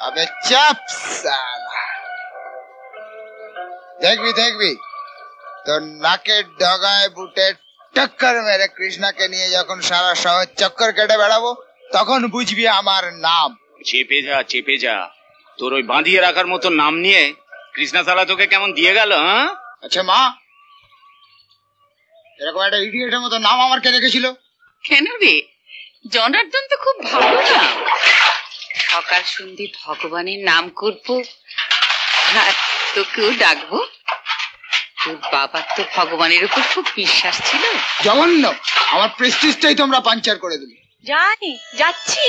अबे चुप साला। দেখবি তোর নাকের ডগায় বুটে টক্কর মেরে কৃষ্ণাকে নিয়ে যখন সারা শহর চক্কর কেটে বেড়াবো তখন বুঝবি আমার নাম। চেপে যা তোর ওই বাঁধিয়ে রাখার মতো নাম নিয়ে কৃষ্ণা শালা তোকে কেমন দিয়ে গেল। হ্যাঁ আচ্ছা মা, এরকম একটা ইডিয়েটের মতো নাম আমার কে রেখেছিল? কেন রে, জনার্দন তো খুব ভালো নাম। সকাল সন্ধে ভগবানের নাম করবো আর তোকেও ডাকবো। তোর বাবার তো ভগবানের উপর খুব বিশ্বাস ছিল। জঘন্য, আমার প্রেস্টিজটাই তোমরা পাঞ্চার করে দিলে। জানি, যাচ্ছি।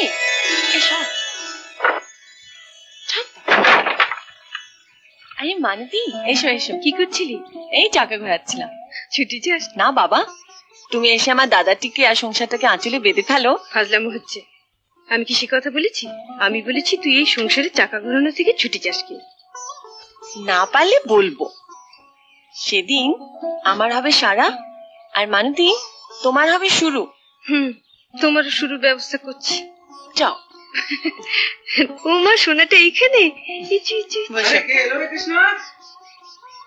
আরে মানবী, এসো। কি করছিলি? এই চাকা ঘোরাচ্ছিলাম। ছুটি যাস না বাবা, তুমি এসে আমার দাদাটিকে আর সংসারটাকে আঁচলে বেঁধে ফেলো। ফাজলামো হচ্ছে। আমি কি সে কথা বলেছি? আমি বলেছি তুই এই সংসারে চাকা ঘোরানো থেকে ছুটি চাস কি? না পারলে বলবো। সেদিন আমার হবে সারা, আর মানবী তোমার হবে শুরু। তোমারও শুরুর ব্যবস্থা করছি। যাও। ওমা, সোনাটা এইখানে।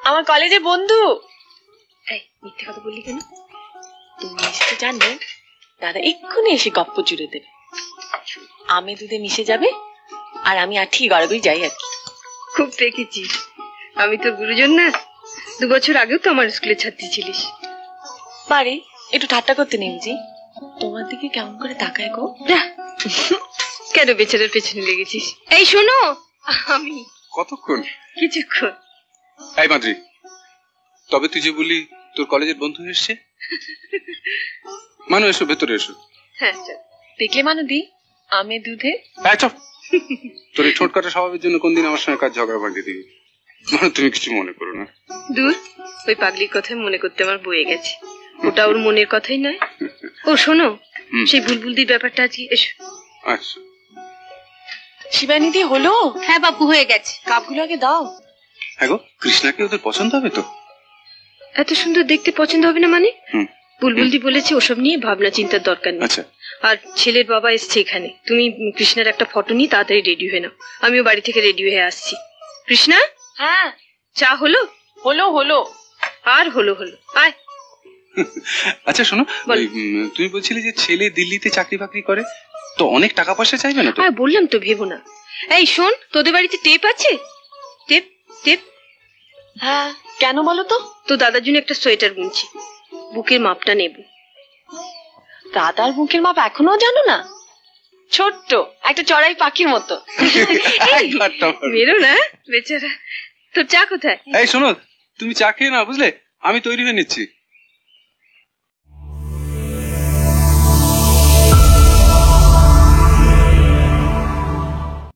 আমার কলেজের বন্ধু। এই মিথ্যে কথা বললি কেন? তুমি এসে জানো দাদা এক্ষুনি এসে গপ্প জুড়ে দেবে। আমি দুধে মিশে যাবে আর আমি আঠি গড়াগড়ি যাই আর কি। খুব পেকেছিস। আমি তো গুরুজন না, 2 বছর আগেও তো আমার স্কুলে ছাত্রী ছিলিস। পারে একটু ঠাট্টা করতে নেই বুঝি। তোমার দিকে কেমন করে তাকায় গো। কেন বেচারার পেছনে লেগেছিস? এই শোনো, আমি কতক্ষণ? কিছুক্ষণ। এই মাদ্রি, তবে তুই যে বলি তোর কলেজের বন্ধু এসছে। মানু এসো, ভেতরে এসো। হ্যাঁ চল। দেখলে মানবী আমি দুধে। চপ, তোর এই ঠোঁট কাটা স্বভাবের জন্য কোনদিন আমার সঙ্গে কাজ ঝগড়া ভাঙিয়ে দিবি। মানে তুমি কিছু মনে করো না। দূর, ওই পাগলির কথা মনে করতে আমার বয়ে গেছে। ওটা ওর মনের কথাই নয়। ও শোনো, সেই বুলবুলদির ব্যাপারটা আজকে এসো। আচ্ছা শিবানীদি হলো? হ্যাঁ বাপু, হয়ে গেছে। কাপগুলো আগে দাও। হ্যাঁ গো, কৃষ্ণাকে ওদের পছন্দ হবে তো? এত সুন্দর দেখতে পছন্দ হবে না মানে? বুলবুলদি বলেছে ওসব নিয়ে ভাবনা চিন্তার দরকার নেই। আচ্ছা, আর ছেলের বাবা এসছে এখানে। তুমি কৃষ্ণার একটা ফটো নিয়ে তাড়াতাড়ি রেডি হয়ে নাও। আমিও বাড়ি থেকে রেডি হয়ে আসছি। কৃষ্ণা, হ্যাঁ চা হলো? হলো আর হলো আয়। আচ্ছা শোনো, তুমি বলছিলে যে ছেলে দিল্লিতে চাকরি বাকরি করে, তো অনেক টাকা পয়সা চাইবে না তো? হ্যাঁ বললাম তো, ভেবো না। এই শোন, তোদের বাড়িতে টেপ আছে? টেপ। হ্যাঁ, কেন বলো তো? তো দাদার জন্য একটা সোয়েটার বুনছি, বুকের মাপটা নেব। দাদার বুকের মাপ এখনো জানো না? ছোট্ট একটা চড়াই পাখির মতো। মেরো না বেচারা। তোর চা কোথায়? এই শোনো, তুমি চা খেয়ে না, বুঝলে? আমি তৈরি হয়ে নিচ্ছি।